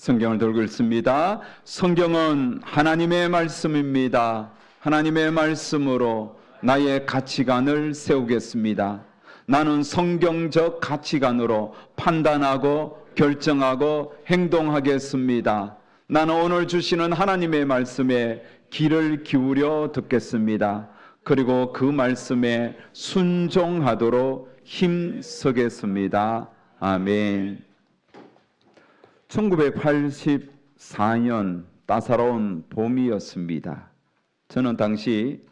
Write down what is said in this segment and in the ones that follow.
성경을 들고 읽습니다. 성경은 하나님의 말씀입니다. 하나님의 말씀으로 나의 가치관을 세우겠습니다. 나는 성경적 가치관으로 판단하고 결정하고 행동하겠습니다. 나는 오늘 주시는 하나님의 말씀에 귀를 기울여 듣겠습니다. 그리고 그 말씀에 순종하도록 힘쓰겠습니다. 아멘. 1984년 따사로운 봄이었습니다. 저는 당시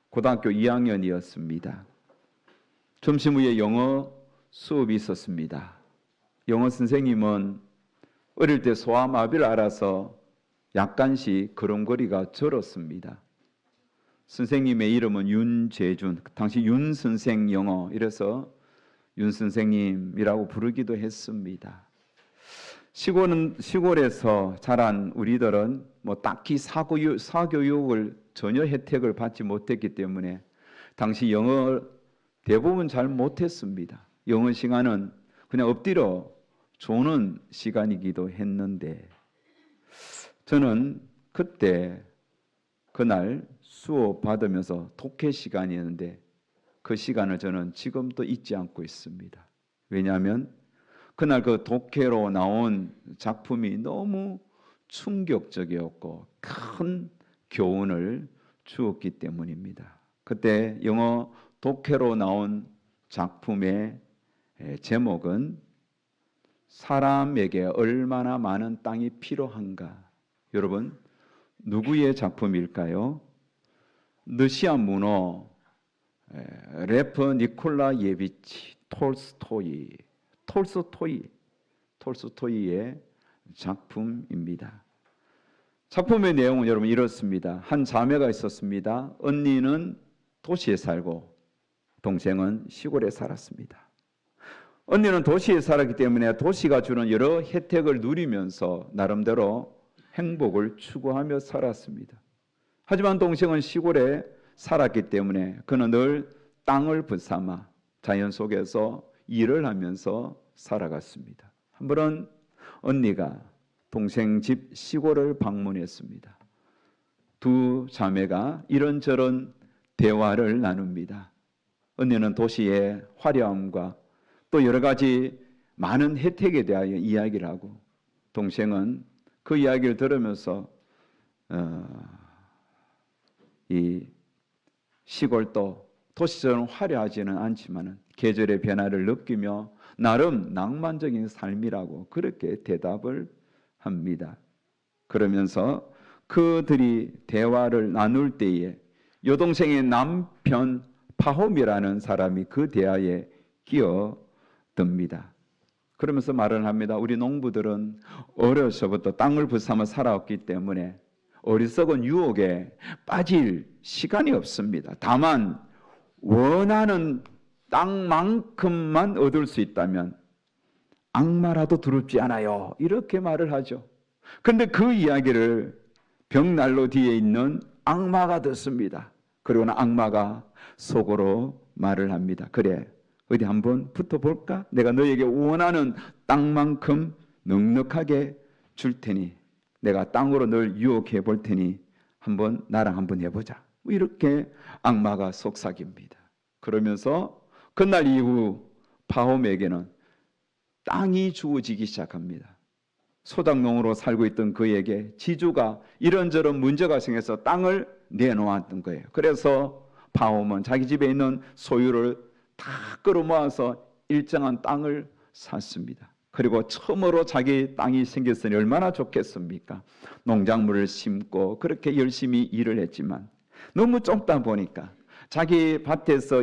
고등학교 2학년이었습니다. 점심 후에 영어 수업이 있었습니다. 영어 선생님은 어릴 때 소아마비를 알아서 약간씩 걸음걸이가 절었습니다. 선생님의 이름은 윤재준, 당시 윤 선생 영어, 이래서 윤 선생님이라고 부르기도 했습니다. 시골에서 자란 우리들은 딱히 사교육을 전혀 혜택을 받지 못했기 때문에 당시 영어 대부분 잘 못했습니다. 영어 시간은 그냥 엎드려 조는 시간이기도 했는데 저는 그날 수업 받으면서 독해 시간이었는데 그 시간을 저는 지금도 잊지 않고 있습니다. 왜냐하면 그날 그 독해로 나온 작품이 너무 충격적이었고 큰 교훈을 주었기 때문입니다. 그때 영어 독해로 나온 작품의 제목은 사람에게 얼마나 많은 땅이 필요한가. 여러분, 누구의 작품일까요? 러시아 문호 래퍼 니콜라 예비치 톨스토이의 작품입니다. 작품의 내용은 여러분 이렇습니다. 한 자매가 있었습니다. 언니는 도시에 살고 동생은 시골에 살았습니다. 언니는 도시에 살았기 때문에 도시가 주는 여러 혜택을 누리면서 나름대로 행복을 추구하며 살았습니다. 하지만 동생은 시골에 살았기 때문에 그는 늘 땅을 부삼아 자연 속에서 일을 하면서 살아갔습니다. 한 번은 언니가 동생 집 시골을 방문했습니다. 두 자매가 이런저런 대화를 나눕니다. 언니는 도시의 화려함과 또 여러 가지 많은 혜택에 대하여 이야기를 하고 동생은 그 이야기를 들으면서 이 시골도 도시처럼 화려하지는 않지만 계절의 변화를 느끼며 나름 낭만적인 삶이라고 그렇게 대답을 합니다. 그러면서 그들이 대화를 나눌 때에 여동생의 남편 파홈이라는 사람이 그 대화에 끼어듭니다. 그러면서 말을 합니다. 우리 농부들은 어려서부터 땅을 부삼아 살아왔기 때문에 어리석은 유혹에 빠질 시간이 없습니다. 다만 원하는 땅만큼만 얻을 수 있다면 악마라도 두렵지 않아요. 이렇게 말을 하죠. 그런데 그 이야기를 벽난로 뒤에 있는 악마가 듣습니다. 그러고는 악마가 속으로 말을 합니다. 그래, 어디 한번 붙어볼까? 내가 너에게 원하는 땅만큼 넉넉하게 줄 테니 내가 땅으로 널 유혹해 볼 테니 나랑 한번 해보자. 이렇게 악마가 속삭입니다. 그러면서 그날 이후 파홈에게는 땅이 주어지기 시작합니다. 소작농으로 살고 있던 그에게 지주가 이런저런 문제가 생겨서 땅을 내놓았던 거예요. 그래서 파홈은 자기 집에 있는 소유를 다 끌어모아서 일정한 땅을 샀습니다. 그리고 처음으로 자기 땅이 생겼으니 얼마나 좋겠습니까? 농작물을 심고 그렇게 열심히 일을 했지만 너무 좁다 보니까 자기 밭에서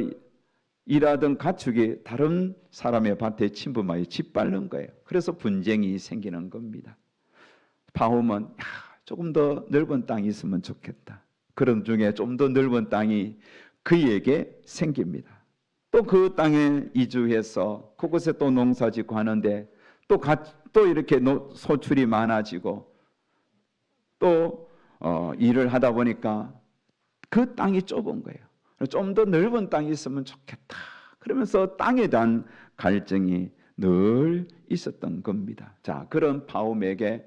일하던 가축이 다른 사람의 밭에 침범하여 짓밟는 거예요. 그래서 분쟁이 생기는 겁니다. 파홈은 조금 더 넓은 땅이 있으면 좋겠다. 그런 중에 좀 더 넓은 땅이 그에게 생깁니다. 또 그 땅에 이주해서 그곳에 또 농사 짓고 하는데 또 이렇게 소출이 많아지고 또 일을 하다 보니까 그 땅이 좁은 거예요. 좀 더 넓은 땅이 있으면 좋겠다. 그러면서 땅에 대한 갈증이 늘 있었던 겁니다. 자, 그런 파홈에게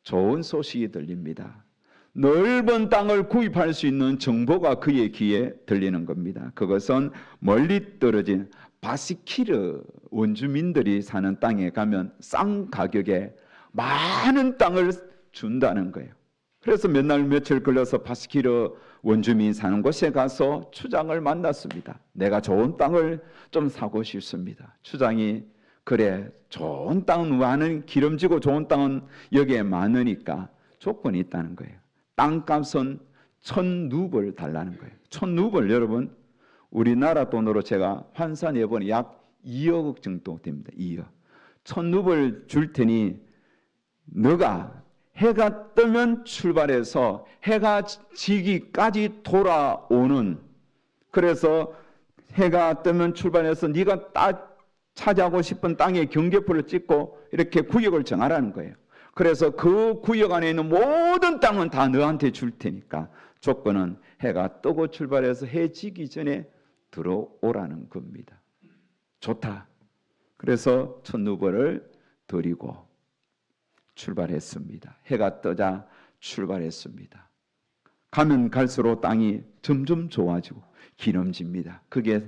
좋은 소식이 들립니다. 넓은 땅을 구입할 수 있는 정보가 그의 귀에 들리는 겁니다. 그것은 멀리 떨어진 바시키르 원주민들이 사는 땅에 가면 싼 가격에 많은 땅을 준다는 거예요. 그래서 몇 날 며칠 걸려서 바시키르 원주민 사는 곳에 가서 추장을 만났습니다. 내가 좋은 땅을 좀 사고 싶습니다. 추장이 그래, 좋은 땅은 많은, 기름지고 좋은 땅은 여기에 많으니까 조건이 있다는 거예요. 땅값은 1,000루블 달라는 거예요. 1,000루블, 여러분 우리나라 돈으로 제가 환산해보니 약 2억 정도 됩니다. 2억. 1,000루블 줄 테니 너가 해가 뜨면 출발해서 해가 지기까지 돌아오는, 그래서 해가 뜨면 출발해서 네가 차지하고 싶은 땅의 경계표를 찍고 이렇게 구역을 정하라는 거예요. 그래서 그 구역 안에 있는 모든 땅은 다 너한테 줄 테니까 조건은 해가 뜨고 출발해서 해 지기 전에 들어오라는 겁니다. 좋다. 그래서 1,000루블을 드리고 출발했습니다. 해가 뜨자 출발했습니다. 가면 갈수록 땅이 점점 좋아지고 기름집니다. 그게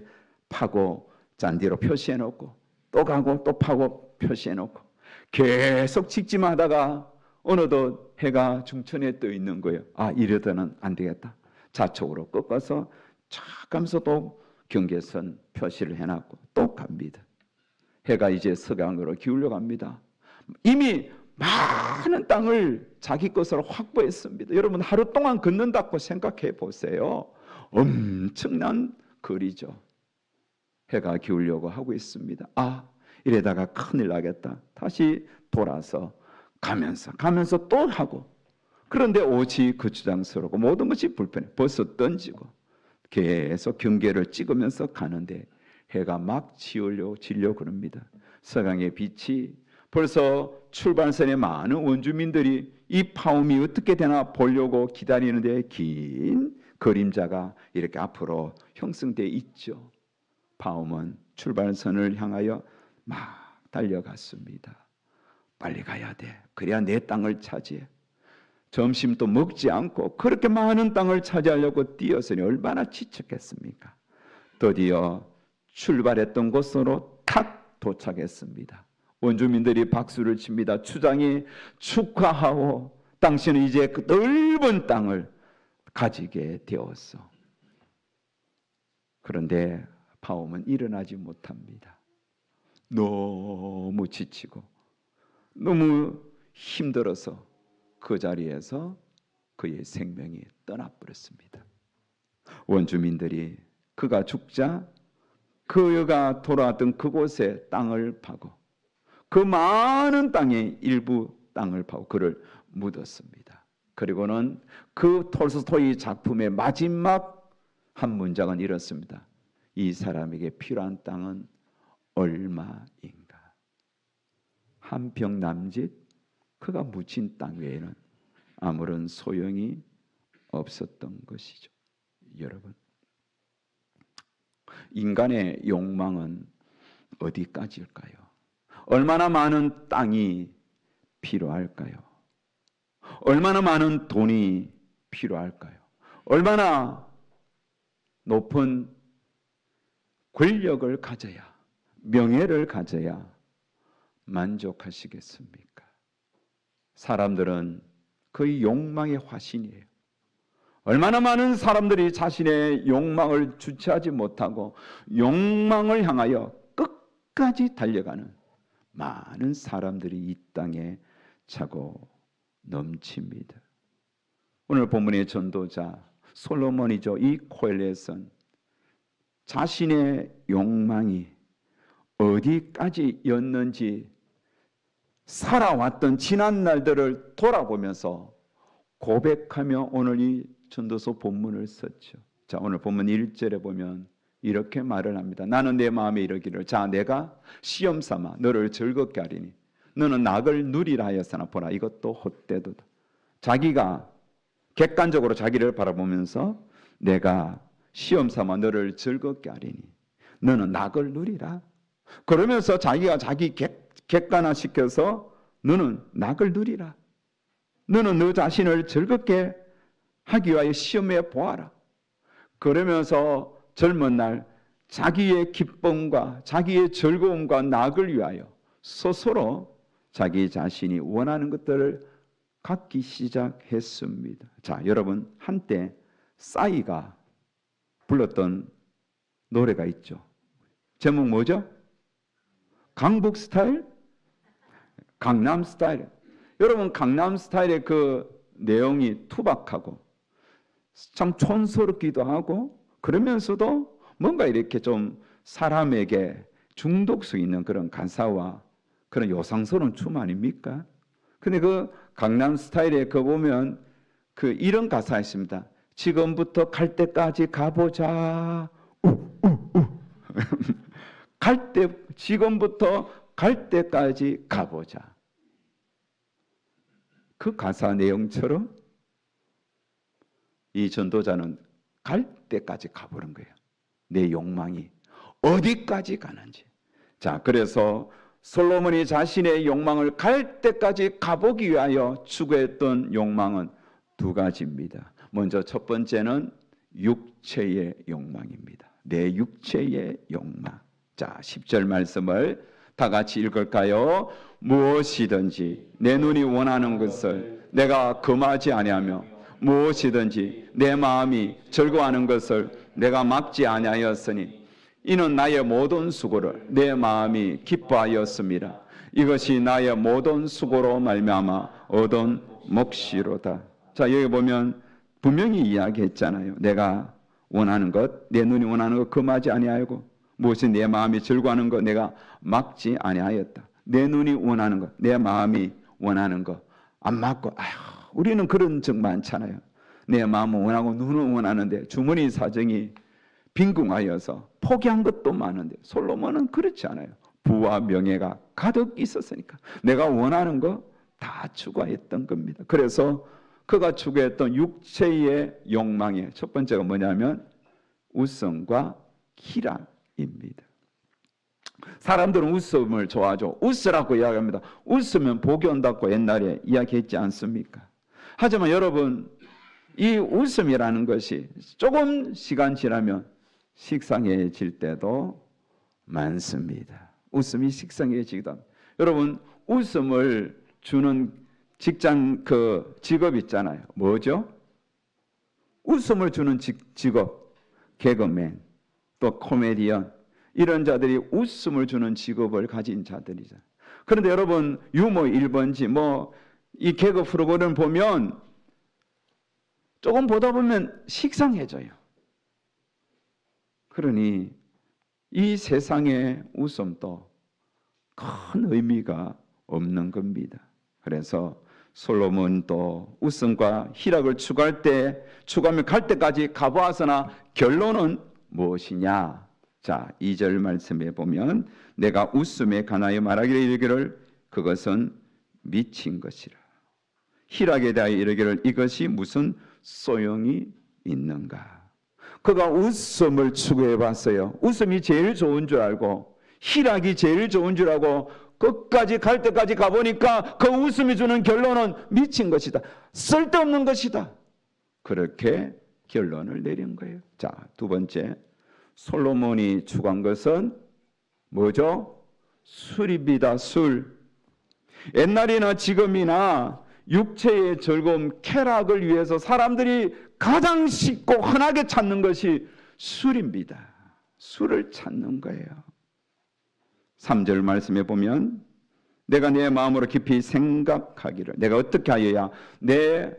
파고 잔디로 표시해 놓고 또 가고 또 파고 표시해 놓고 계속 직진만 하다가 어느덧 해가 중천에 떠 있는 거예요. 아, 이러다는 안 되겠다. 좌측으로 꺾어서 쫙 가면서 또 경계선 표시를 해놨고 또 갑니다. 해가 이제 서강으로 기울려 갑니다. 이미 많은 땅을 자기 것으로 확보했습니다. 여러분 하루 동안 걷는다고 생각해 보세요. 엄청난 거리죠. 해가 기울려고 하고 있습니다. 아, 이러다가 큰일 나겠다. 다시 돌아서 가면서 또 하고, 그런데 오직 거추장스럽고 모든 것이 불편해. 벌써 던지고 계속 경계를 찍으면서 가는데 해가 막 지려고 그럽니다. 서강의 빛이 벌써 출발선에 많은 원주민들이 이 파움이 어떻게 되나 보려고 기다리는데 긴 그림자가 이렇게 앞으로 형성되어 있죠. 파움은 출발선을 향하여 막 달려갔습니다. 빨리 가야 돼. 그래야 내 땅을 차지해. 점심도 먹지 않고 그렇게 많은 땅을 차지하려고 뛰었으니 얼마나 지쳤겠습니까? 드디어 출발했던 곳으로 탁 도착했습니다. 원주민들이 박수를 칩니다. 추장이 축하하오. 당신은 이제 그 넓은 땅을 가지게 되었어. 그런데 파움은 일어나지 못합니다. 너무 지치고 너무 힘들어서 그 자리에서 그의 생명이 떠나버렸습니다. 원주민들이 그가 죽자 그가 돌아왔던 그곳에 땅을 파고 그 많은 땅의 일부 땅을 파고 그를 묻었습니다. 그리고는 그 톨스토이 작품의 마지막 한 문장은 이렇습니다. 이 사람에게 필요한 땅은 얼마인가? 한 평 남짓 그가 묻힌 땅 외에는 아무런 소용이 없었던 것이죠. 여러분, 인간의 욕망은 어디까지일까요? 얼마나 많은 땅이 필요할까요? 얼마나 많은 돈이 필요할까요? 얼마나 높은 권력을 가져야, 명예를 가져야 만족하시겠습니까? 사람들은 그 욕망의 화신이에요. 얼마나 많은 사람들이 자신의 욕망을 주체하지 못하고 욕망을 향하여 끝까지 달려가는 많은 사람들이 이 땅에 차고 넘칩니다. 오늘 본문의 전도자 솔로몬이죠. 이 코엘렛은 자신의 욕망이 어디까지였는지 살아왔던 지난 날들을 돌아보면서 고백하며 오늘 이 전도서 본문을 썼죠. 자, 오늘 본문 1절에 보면 이렇게 말을 합니다. 나는 내 마음에 이르기를 자 내가 시험 삼아 너를 즐겁게 하리니 너는 낙을 누리라 하였으나 보라 이것도 헛되도다. 자기가 객관적으로 자기를 바라보면서 내가 시험 삼아 너를 즐겁게 하리니 너는 낙을 누리라. 그러면서 자기가 자기 객관화시켜서 너는 낙을 누리라. 너는 너 자신을 즐겁게 하기 위하여 시험해 보아라. 그러면서 젊은 날 자기의 기쁨과 자기의 즐거움과 낙을 위하여 스스로 자기 자신이 원하는 것들을 갖기 시작했습니다. 자, 여러분, 한때 싸이가 불렀던 노래가 있죠. 제목 뭐죠? 강북 스타일? 강남 스타일. 여러분, 강남 스타일의 그 내용이 투박하고 참 촌스럽기도 하고 그러면서도 뭔가 이렇게 좀 사람에게 중독성 있는 그런 가사와 그런 요상스러운 춤 아닙니까? 근데 그 강남 스타일에 그 보면 그 이런 가사 있습니다. 지금부터 갈 때까지 가보자. 지금부터 갈 때까지 가보자. 그 가사 내용처럼 이 전도자는 갈 때까지 가보는 거예요. 내 욕망이 어디까지 가는지. 자, 그래서 솔로몬이 자신의 욕망을 갈 때까지 가보기 위하여 추구했던 욕망은 두 가지입니다. 먼저 첫 번째는 육체의 욕망입니다. 내 육체의 욕망. 자, 10절 말씀을 다 같이 읽을까요? 무엇이든지 내 눈이 원하는 것을 내가 금하지 아니하며 무엇이든지 내 마음이 즐거워하는 것을 내가 막지 아니하였으니 이는 나의 모든 수고를 내 마음이 기뻐하였습니다. 이것이 나의 모든 수고로 말미암아 얻은 몫이로다. 자, 여기 보면 분명히 이야기했잖아요. 내가 원하는 것, 내 눈이 원하는 것 금하지 아니하고 무엇이 내 마음이 즐거워하는 것 내가 막지 아니하였다. 내 눈이 원하는 것, 내 마음이 원하는 것 안 막고 우리는 그런 적 많잖아요. 내 마음은 원하고 눈은 원하는데 주머니 사정이 빈궁하여서 포기한 것도 많은데 솔로몬은 그렇지 않아요. 부와 명예가 가득 있었으니까 내가 원하는 거 다 추구했던 겁니다. 그래서 그가 추구했던 육체의 욕망의 첫 번째가 뭐냐면 웃음과 희락입니다. 사람들은 웃음을 좋아하죠. 웃으라고 이야기합니다. 웃으면 복이 온다고 옛날에 이야기했지 않습니까? 하지만 여러분, 이 웃음이라는 것이 조금 시간 지나면 식상해질 때도 많습니다. 웃음이 식상해지기도 합니다. 여러분, 웃음을 주는 직장 직업 있잖아요. 뭐죠? 웃음을 주는 직업, 개그맨, 또 코미디언 이런 자들이 웃음을 주는 직업을 가진 자들이죠. 그런데 여러분 유머 1번지 이 개그 프로그램을 보면 조금 보다 보면 식상해져요. 그러니 이 세상의 웃음도 큰 의미가 없는 겁니다. 그래서 솔로몬도 웃음과 희락을 추구하며 갈 때까지 가보았으나 결론은 무엇이냐? 자, 2절 말씀에 보면 내가 웃음에 관하여 말하기를 이르기를 그것은 미친 것이라. 희락에 대하여 이르기를 이것이 무슨 소용이 있는가. 그가 웃음을 추구해 봤어요. 웃음이 제일 좋은 줄 알고 희락이 제일 좋은 줄 알고 끝까지 갈 때까지 가보니까 그 웃음이 주는 결론은 미친 것이다. 쓸데없는 것이다. 그렇게 결론을 내린 거예요. 자, 두 번째 솔로몬이 추구한 것은 뭐죠? 술입니다. 술. 옛날이나 지금이나 육체의 즐거움, 쾌락을 위해서 사람들이 가장 쉽고 흔하게 찾는 것이 술입니다. 술을 찾는 거예요. 3절 말씀에 보면 내가 내 마음으로 깊이 생각하기를 내가 어떻게 하여야 내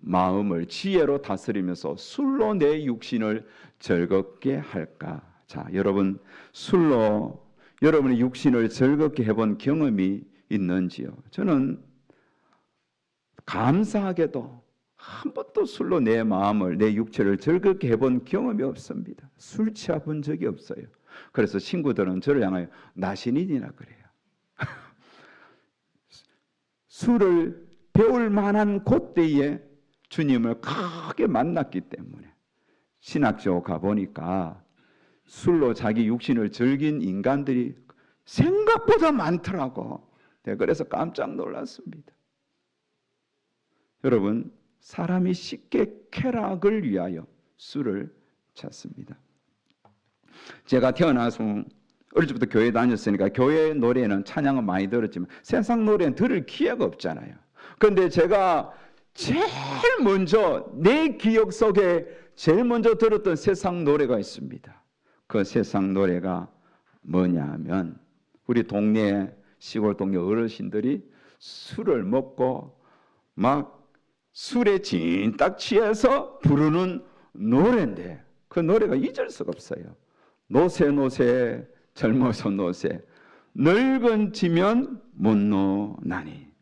마음을 지혜로 다스리면서 술로 내 육신을 즐겁게 할까? 자, 여러분 술로 여러분의 육신을 즐겁게 해본 경험이 있는지요? 저는 감사하게도 한 번도 술로 내 마음을 내 육체를 즐겁게 해본 경험이 없습니다. 술 취해본 적이 없어요. 그래서 친구들은 저를 향하여 나신인이라 그래요. 술을 배울 만한 그때에 주님을 크게 만났기 때문에 신학교 가보니까 술로 자기 육신을 즐긴 인간들이 생각보다 많더라고. 그래서 깜짝 놀랐습니다. 여러분, 사람이 쉽게 쾌락을 위하여 술을 찾습니다. 제가 태어나서 어릴 때부터 교회 다녔으니까 교회 노래는 찬양은 많이 들었지만 세상 노래는 들을 기회가 없잖아요. 그런데 제가 제일 먼저 내 기억 속에 제일 먼저 들었던 세상 노래가 있습니다. 그 세상 노래가 뭐냐면 우리 동네 시골 동네 어르신들이 술을 먹고 막 술에 진딱 취해서 부르는 노래인데 그 노래가 잊을 수가 없어요. 노새 노새 젊어서 노새 늙은 지면 못 노나니.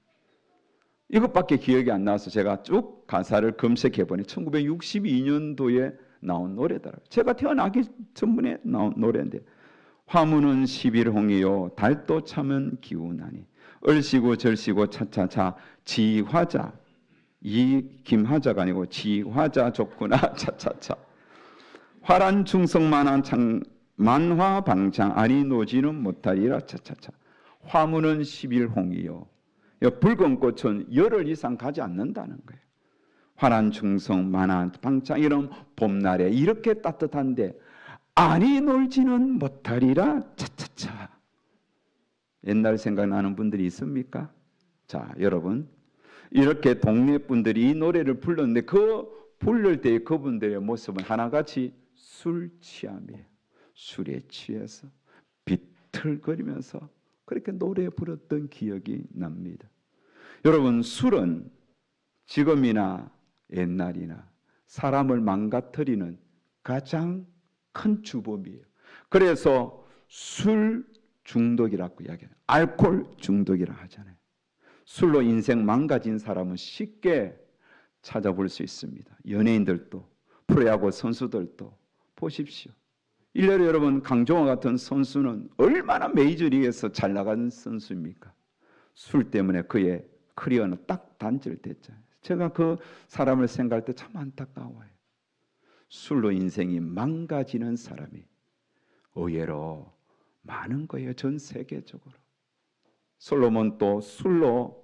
이것밖에 기억이 안 나서 제가 쭉 가사를 검색해 보니 1962년도에 나온 노래더라고요. 제가 태어나기 전분에 나온 노래인데 화무는 11홍이요 달도 차면 기우나니 얼씨구 절씨구 차차차 지화자 이 김화자가 아니고 지화자 좋구나 차차차 화란 충성만한 만화방창 아니 노지는 못하리라 차차차 화무는 11홍이요 붉은 꽃은 열흘 이상 가지 않는다는 거예요. 화란 충성 만한 방창 이런 봄날에 이렇게 따뜻한데 아니 놀지는 못하리라 차차차. 옛날 생각나는 분들이 있습니까? 자, 여러분 이렇게 동네 분들이 이 노래를 불렀는데 그 부를 때 그분들의 모습은 하나같이 술 취함이에요. 술에 취해서 비틀거리면서 그렇게 노래 부르던 기억이 납니다. 여러분 술은 지금이나 옛날이나 사람을 망가뜨리는 가장 큰 주범이에요. 그래서 술 중독이라고 이야기해요. 알코올 중독이라 하잖아요. 술로 인생 망가진 사람은 쉽게 찾아볼 수 있습니다. 연예인들도 프로야구 선수들도 보십시오. 일례로 여러분 강정호 같은 선수는 얼마나 메이저리그에서 잘 나간 선수입니까? 술 때문에 그의 커리어는 딱 단절됐잖아요. 제가 그 사람을 생각할 때 참 안타까워요. 술로 인생이 망가지는 사람이 의외로 많은 거예요. 전 세계적으로. 솔로몬도 술로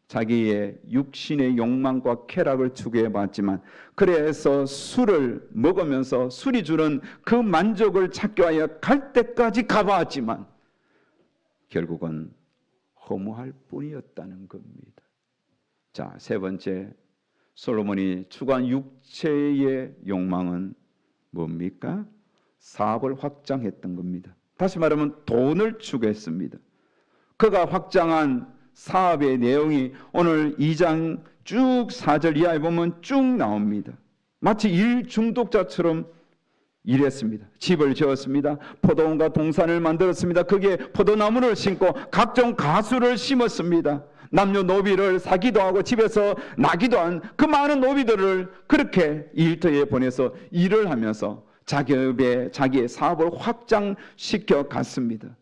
자기의 육신의 욕망과 쾌락을 추구해봤지만 그래서 술을 먹으면서 술이 주는 그 만족을 찾기 위하여 갈 때까지 가봤지만 결국은 허무할 뿐이었다는 겁니다. 자, 세 번째 솔로몬이 추구한 육체의 욕망은 뭡니까? 사업을 확장했던 겁니다. 다시 말하면 돈을 추구했습니다. 그가 확장한 사업의 내용이 오늘 2장 쭉 4절 이하에 보면 쭉 나옵니다. 마치 일 중독자처럼 일했습니다. 집을 지었습니다. 포도원과 동산을 만들었습니다. 거기에 포도나무를 심고 각종 가수를 심었습니다. 남녀노비를 사기도 하고 집에서 나기도 한 그 많은 노비들을 그렇게 일터에 보내서 일을 하면서 자기의 사업을 확장시켜 갔습니다.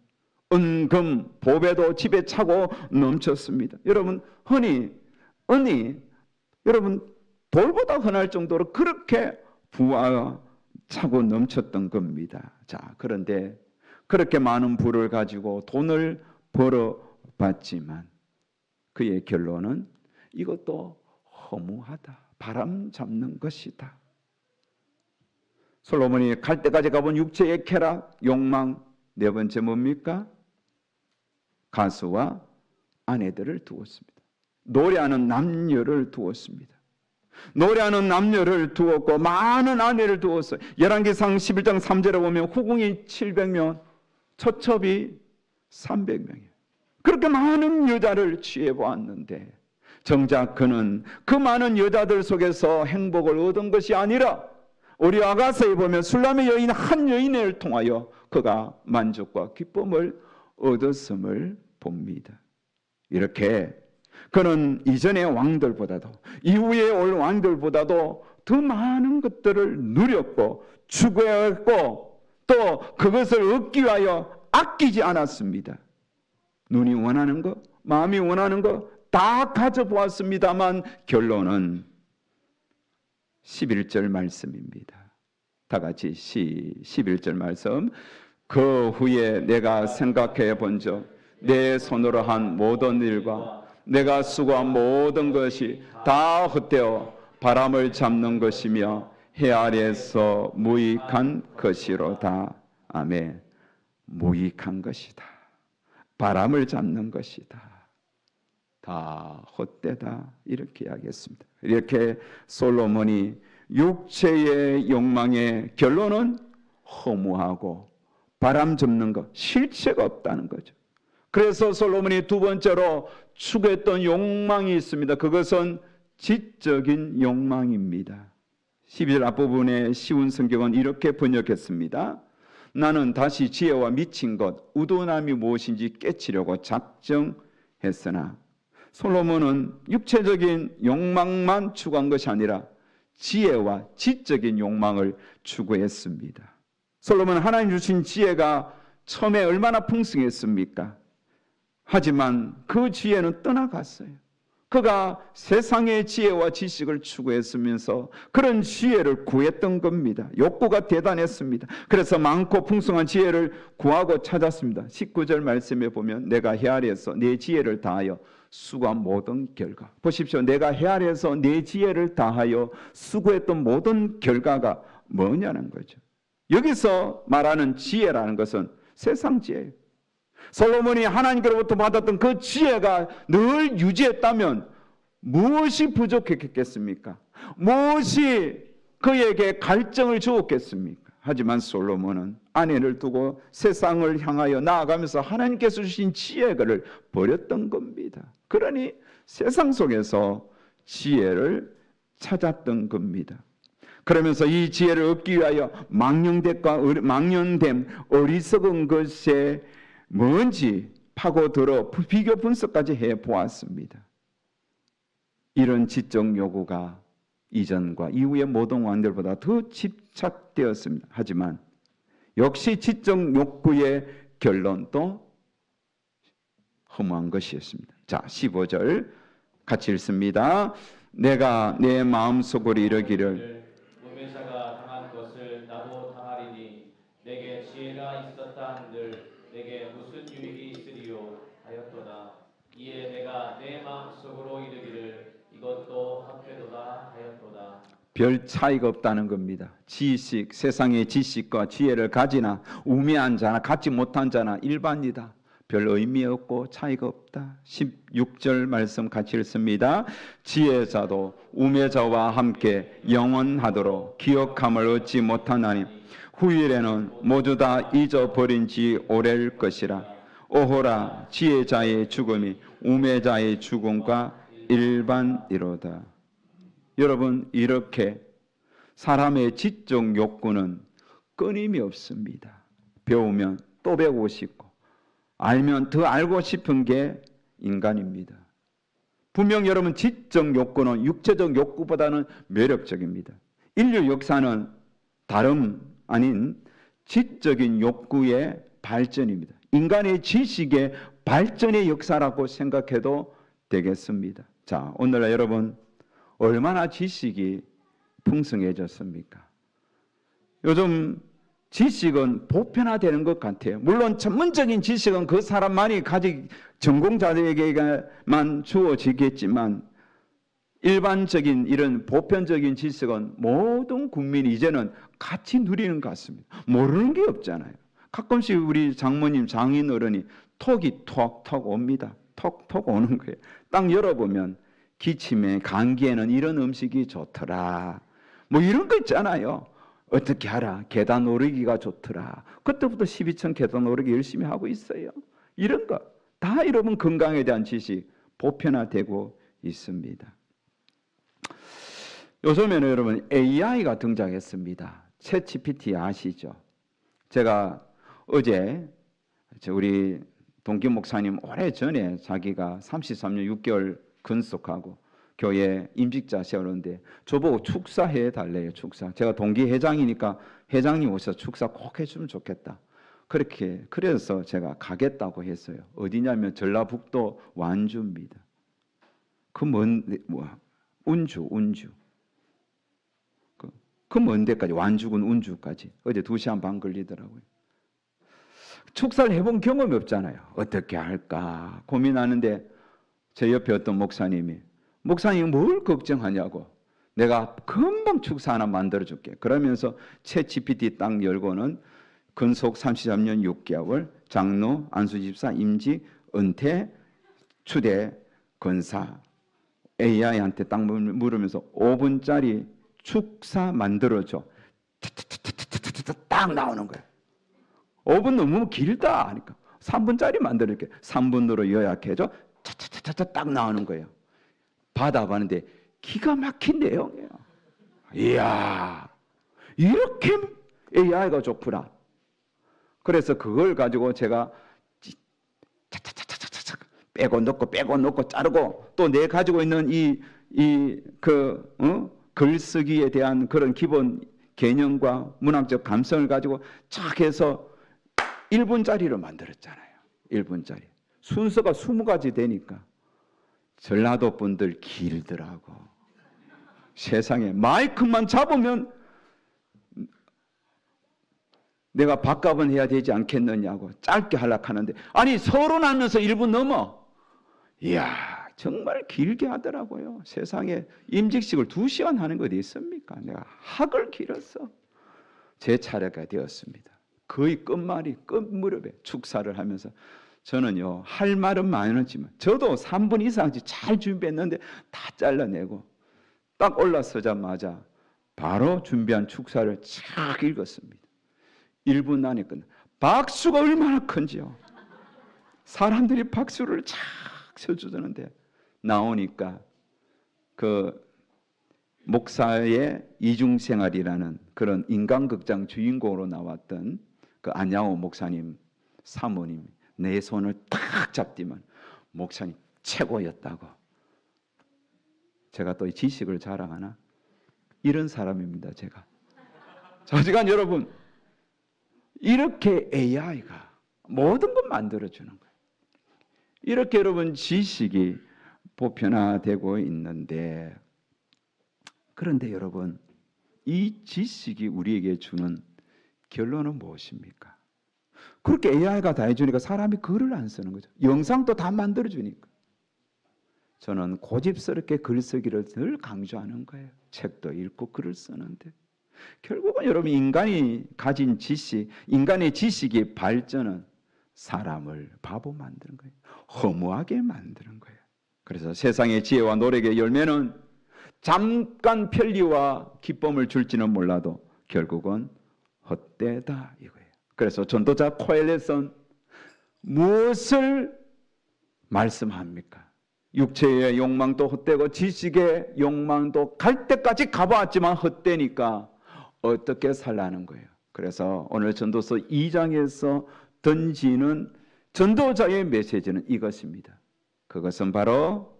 은금, 보배도 집에 차고 넘쳤습니다. 여러분 흔히 여러분 돌보다 흔할 정도로 그렇게 부와 차고 넘쳤던 겁니다. 자, 그런데 그렇게 많은 부를 가지고 돈을 벌어봤지만 그의 결론은 이것도 허무하다. 바람 잡는 것이다. 솔로몬이 갈 때까지 가본 육체의 쾌락, 욕망, 네 번째 뭡니까? 가수와 아내들을 두었습니다. 노래하는 남녀를 두었습니다. 노래하는 남녀를 두었고 많은 아내를 두었어요. 열왕기상 11장 3절에 보면 후궁이 700명, 처첩이 300명이에요. 그렇게 많은 여자를 취해보았는데 정작 그는 그 많은 여자들 속에서 행복을 얻은 것이 아니라 우리 아가서에 보면 술람의 여인 한 여인을 통하여 그가 만족과 기쁨을 얻었음을 봅니다. 이렇게 그는 이전의 왕들보다도 이후에 올 왕들보다도 더 많은 것들을 누렸고 추구했고 또 그것을 얻기 위하여 아끼지 않았습니다. 눈이 원하는 것, 마음이 원하는 것 다 가져보았습니다만 결론은 11절 말씀입니다. 다 같이 11절 말씀. 그 후에 내가 생각해 본즉 내 손으로 한 모든 일과 내가 수고한 모든 것이 다 헛되어 바람을 잡는 것이며 해 아래에서 무익한 것이로다. 아멘. 무익한 것이다. 바람을 잡는 것이다. 다 헛되다. 이렇게 이야기했습니다. 이렇게 솔로몬이 육체의 욕망의 결론은 허무하고 바람 잡는 것, 실체가 없다는 거죠. 그래서 솔로몬이 두 번째로 추구했던 욕망이 있습니다. 그것은 지적인 욕망입니다. 12절 앞부분의 쉬운 성경은 이렇게 번역했습니다. 나는 다시 지혜와 미친 것, 우둔함이 무엇인지 깨치려고 작정했으나 솔로몬은 육체적인 욕망만 추구한 것이 아니라 지혜와 지적인 욕망을 추구했습니다. 솔로몬은 하나님 주신 지혜가 처음에 얼마나 풍성했습니까? 하지만 그 지혜는 떠나갔어요. 그가 세상의 지혜와 지식을 추구했으면서 그런 지혜를 구했던 겁니다. 욕구가 대단했습니다. 그래서 많고 풍성한 지혜를 구하고 찾았습니다. 19절 말씀에 보면 내가 헤아려서 내 지혜를 다하여 수고한 모든 결과. 보십시오. 내가 헤아려서 내 지혜를 다하여 수고했던 모든 결과가 뭐냐는 거죠. 여기서 말하는 지혜라는 것은 세상 지혜예요. 솔로몬이 하나님께로부터 받았던 그 지혜가 늘 유지했다면 무엇이 부족했겠습니까? 무엇이 그에게 갈증을 주었겠습니까? 하지만 솔로몬은 아내를 두고 세상을 향하여 나아가면서 하나님께서 주신 지혜를 버렸던 겁니다. 그러니 세상 속에서 지혜를 찾았던 겁니다. 그러면서 이 지혜를 얻기 위하여 망령됨 어리석은 것에 뭔지 파고들어 비교 분석까지 해보았습니다. 이런 지적 요구가 이전과 이후의 모든 왕들보다 더 집착되었습니다. 하지만 역시 지적 욕구의 결론도 허무한 것이었습니다. 자, 15절 같이 읽습니다. 내가 내 마음속으로 이르기를 우매자가 당한 것을 나도 당하리니 내게 지혜가 있었다 한들 내게 무슨 유익이 있으리요 하였도다. 이에 내가 내 마음속으로 이르기를 이것도 헛되도다 하였도다. 별 차이가 없다는 겁니다. 지식, 세상의 지식과 지혜를 가지나 우매한 자나 갖지 못한 자나 일반이다. 별 의미 없고 차이가 없다. 16절 말씀 같이 읽습니다. 지혜자도 우매자와 함께 영원하도록 기억함을 얻지 못하나니 후일에는 모두 다 잊어버린 지 오래일 것이라. 오호라 지혜자의 죽음이 우매자의 죽음과 일반이로다. 여러분, 이렇게 사람의 지적 욕구는 끊임이 없습니다. 배우면 또 배우고 싶고 알면 더 알고 싶은 게 인간입니다. 분명 여러분 지적 욕구는 육체적 욕구보다는 매력적입니다. 인류 역사는 다름 아닌 지적인 욕구의 발전입니다. 인간의 지식의 발전의 역사라고 생각해도 되겠습니다. 자, 오늘날 여러분 얼마나 지식이 풍성해졌습니까? 요즘 지식은 보편화되는 것 같아요. 물론 전문적인 지식은 그 사람만이 가진 전공자에게만 주어지겠지만 일반적인 이런 보편적인 지식은 모든 국민이 이제는 같이 누리는 것 같습니다. 모르는 게 없잖아요. 가끔씩 우리 장모님, 장인 어른이 톡이 톡톡 옵니다. 톡톡 오는 거예요. 딱 열어보면 기침에, 감기에는 이런 음식이 좋더라. 뭐 이런 거 있잖아요. 어떻게 하라. 계단 오르기가 좋더라. 그때부터 12층 계단 오르기 열심히 하고 있어요. 이런 거 다 여러분 건강에 대한 지식 보편화되고 있습니다. 요즘에는 여러분 AI가 등장했습니다. 챗GPT 아시죠? 제가 어제 우리 동기 목사님 오래전에 자기가 33년 6개월 근속하고 교회 임직자 세우는데 저보고 축사해 달래요. 축사. 제가 동기 회장이니까 회장님 오셔서 축사 꼭 해주면 좋겠다. 그래서 제가 가겠다고 했어요. 어디냐면 전라북도 완주입니다. 운주. 그 먼 데까지 완주군 운주까지 어제 2시간 반 걸리더라고요. 축사를 해본 경험이 없잖아요. 어떻게 할까 고민하는데 제 옆에 어떤 목사님이 뭘 걱정하냐고, 내가 금방 축사 하나 만들어줄게. 그러면서 챗 GPT 딱 열고는 근속 33년 6개월, 장로, 안수집사, 임직, 은퇴, 추대, 권사, AI한테 딱 물으면서 5분짜리 축사 만들어줘. 딱 나오는 거예요. 5분 너무 길다 하니까 3분짜리 만들어줄게. 3분으로 요약해줘. 차차차차 딱 나오는 거예요. 받아봤는데 기가 막힌 내용이에요. 이야, 이렇게 AI가 좋구나. 그래서 그걸 가지고 제가 차차차차차 빼고 넣고 자르고, 또 내 가지고 있는 글쓰기에 대한 그런 기본 개념과 문학적 감성을 가지고 착 해서 1분짜리로 만들었잖아요. 1분짜리. 순서가 20가지 되니까 전라도 분들 길더라고. 세상에 마이크만 잡으면 내가 밥값은 해야 되지 않겠느냐고 짧게 하려고 하는데, 아니 서론하면서 1분 넘어. 이야, 정말 길게 하더라고요. 세상에 임직식을 2시간 하는 거 어디 있습니까? 내가 학을 길었어. 제 차례가 되었습니다. 거의 끝무렵에 축사를 하면서 저는요, 할 말은 많았지만 저도 3분 이상씩 잘 준비했는데 다 잘라내고 딱 올라서자마자 바로 준비한 축사를 쫙 읽었습니다. 1분 안에 끝나. 박수가 얼마나 큰지요. 사람들이 박수를 쫙 쳐주는데 나오니까 그 목사의 이중생활이라는 그런 인간극장 주인공으로 나왔던 그 안양호 목사님 사모님 내 손을 딱 잡더만 목사님 최고였다고. 제가 또 이 지식을 자랑하나? 이런 사람입니다, 제가. 하지만 여러분, 이렇게 AI가 모든 걸 만들어주는 거예요. 이렇게 여러분 지식이 보편화되고 있는데, 그런데 여러분, 이 지식이 우리에게 주는 결론은 무엇입니까? 그렇게 AI가 다 해주니까 사람이 글을 안 쓰는 거죠. 영상도 다 만들어주니까. 저는 고집스럽게 글쓰기를 늘 강조하는 거예요. 책도 읽고 글을 쓰는데 결국은 여러분 인간이 가진 지식, 인간의 지식의 발전은 사람을 바보 만드는 거예요. 허무하게 만드는 거예요. 그래서 세상의 지혜와 노력의 열매는 잠깐 편리와 기쁨을 줄지는 몰라도 결국은 헛되다 이거예요. 그래서 전도자 코엘렛은 무엇을 말씀합니까? 육체의 욕망도 헛되고 지식의 욕망도 갈 때까지 가보았지만 헛되니까 어떻게 살라는 거예요. 그래서 오늘 전도서 2장에서 던지는 전도자의 메시지는 이것입니다. 그것은 바로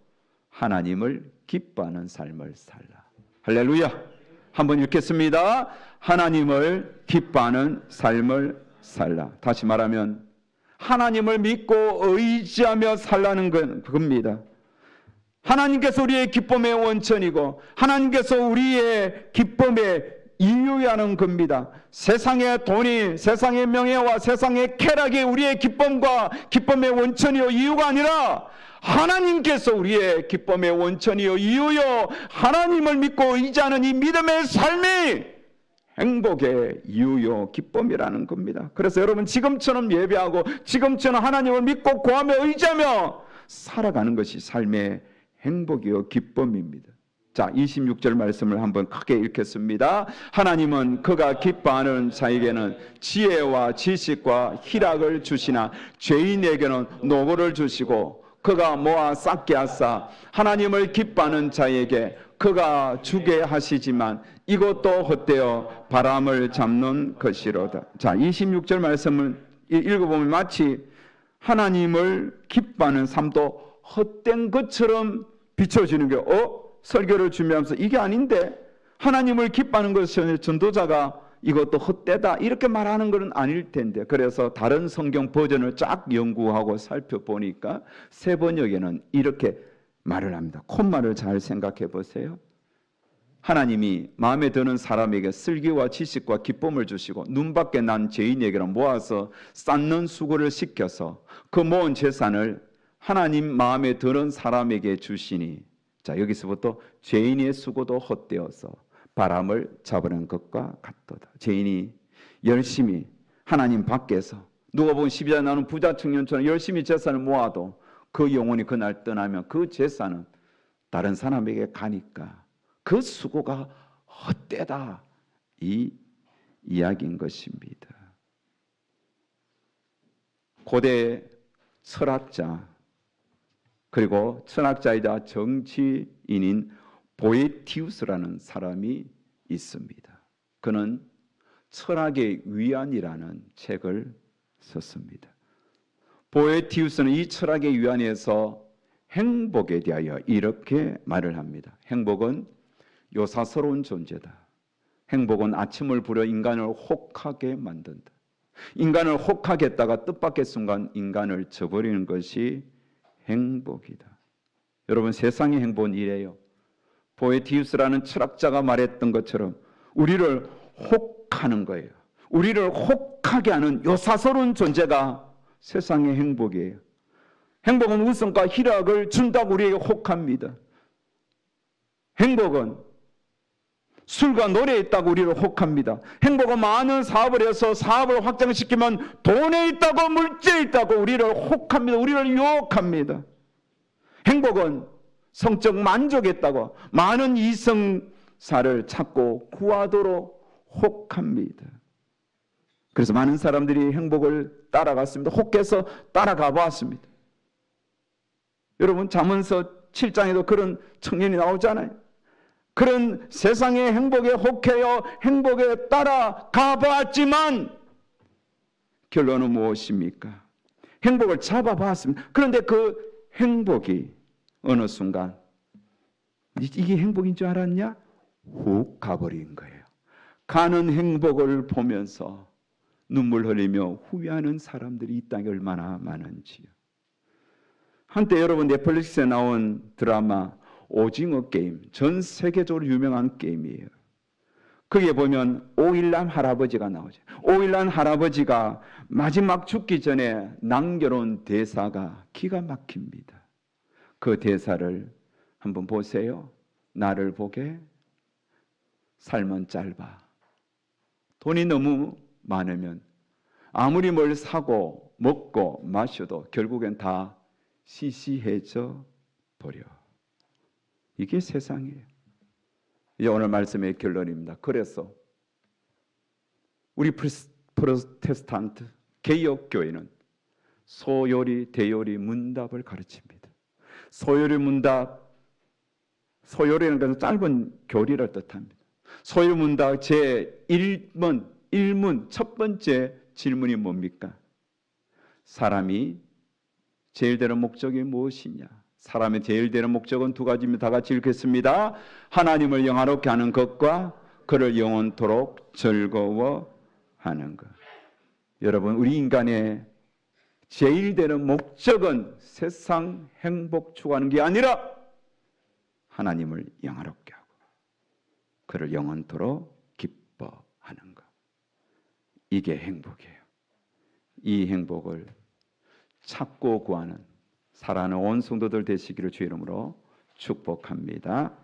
하나님을 기뻐하는 삶을 살라. 할렐루야. 한번 읽겠습니다. 하나님을 기뻐하는 삶을 살라. 다시 말하면 하나님을 믿고 의지하며 살라는 겁니다. 하나님께서 우리의 기쁨의 원천이고 하나님께서 우리의 기쁨의 이유라는 겁니다. 세상의 돈이, 세상의 명예와 세상의 쾌락이 우리의 기쁨과 기쁨의 원천이요 이유가 아니라 하나님께서 우리의 기쁨의 원천이요 이유요, 하나님을 믿고 의지하는 이 믿음의 삶이 행복의 이유요 기쁨이라는 겁니다. 그래서 여러분 지금처럼 예배하고 지금처럼 하나님을 믿고 구하며 의지하며 살아가는 것이 삶의 행복이요 기쁨입니다. 자, 26절 말씀을 한번 크게 읽겠습니다. 하나님은 그가 기뻐하는 자에게는 지혜와 지식과 희락을 주시나 죄인에게는 노고를 주시고 그가 모아 쌓게 하사 하나님을 기뻐하는 자에게 그가 주게 하시지만 이것도 헛되어 바람을 잡는 것이로다. 자, 26절 말씀을 읽어보면 마치 하나님을 기뻐하는 삶도 헛된 것처럼 비춰지는 게 설교를 준비하면서 이게 아닌데 하나님을 기뻐하는 것은 전도자가 이것도 헛되다 이렇게 말하는 것은 아닐 텐데, 그래서 다른 성경 버전을 쫙 연구하고 살펴보니까 새 번역에는 이렇게 말을 합니다. 콧말을 잘 생각해 보세요. 하나님이 마음에 드는 사람에게 슬기와 지식과 기쁨을 주시고 눈밖에 난 죄인에게는 모아서 쌓는 수고를 시켜서 그 모은 재산을 하나님 마음에 드는 사람에게 주시니. 자, 여기서부터 죄인의 수고도 헛되어서 바람을 잡으는 것과 같도다. 죄인이 열심히 하나님 밖에서 누가 보면 12자 나눈 부자 청년처럼 열심히 재산을 모아도 그 영혼이 그날 떠나면 그 재산은 다른 사람에게 가니까 그 수고가 헛되다, 이 이야기인 것입니다. 고대 철학자, 그리고 철학자이자 정치인인 보에티우스라는 사람이 있습니다. 그는 철학의 위안이라는 책을 썼습니다. 보에티우스는 이 철학의 위안에서 행복에 대하여 이렇게 말을 합니다. 행복은 요사스러운 존재다. 행복은 아침을 부려 인간을 혹하게 만든다. 인간을 혹하게 했다가 뜻밖의 순간 인간을 저버리는 것이 행복이다. 여러분, 세상의 행복은 이래요. 보에티우스라는 철학자가 말했던 것처럼 우리를 혹하는 거예요. 우리를 혹하게 하는 요사스러운 존재가 세상의 행복이에요. 행복은 우승과 희락을 준다고 우리에게 혹합니다. 행복은 술과 노래에 있다고 우리를 혹합니다. 행복은 많은 사업을 해서 사업을 확장시키면 돈에 있다고, 물질에 있다고 우리를 혹합니다. 우리를 유혹합니다. 행복은 성적 만족에 있다고 많은 이성사를 찾고 구하도록 혹합니다. 그래서 많은 사람들이 행복을 따라갔습니다. 혹해서 따라가 보았습니다. 여러분, 잠언서 7장에도 그런 청년이 나오잖아요. 그런 세상의 행복에 혹해요 행복에 따라가 보았지만 결론은 무엇입니까? 행복을 잡아봤습니다. 그런데 그 행복이 어느 순간 이게 행복인 줄 알았냐? 훅 가버린 거예요. 가는 행복을 보면서 눈물 흘리며 후회하는 사람들이 이 땅에 얼마나 많은지요. 한때 여러분 넷플릭스에 나온 드라마 오징어 게임, 전 세계적으로 유명한 게임이에요. 거기에 보면 오일남 할아버지가 나오죠. 오일남 할아버지가 마지막 죽기 전에 남겨놓은 대사가 기가 막힙니다. 그 대사를 한번 보세요. 나를 보게 삶은 짧아. 돈이 너무 많으면 아무리 뭘 사고 먹고 마셔도 결국엔 다 시시해져 버려. 이게 세상이에요. 이제 오늘 말씀의 결론입니다. 그래서 우리 프로테스탄트 개혁교회는 소요리, 대요리, 문답을 가르칩니다. 소요리, 문답, 소요리라는 것은 짧은 교리를 뜻합니다. 소요리, 문답 제1문 첫 번째 질문이 뭡니까? 사람이 제일 되는 목적이 무엇이냐? 사람의 제일 되는 목적은 두 가지입니다. 다 같이 읽겠습니다. 하나님을 영화롭게 하는 것과 그를 영원토록 즐거워하는 것. 여러분, 우리 인간의 제일 되는 목적은 세상 행복 추구하는 게 아니라 하나님을 영화롭게 하고 그를 영원토록 기뻐하는 것. 이게 행복이에요. 이 행복을 찾고 구하는 사랑하는 온 성도들 되시기를 주의 이름으로 축복합니다.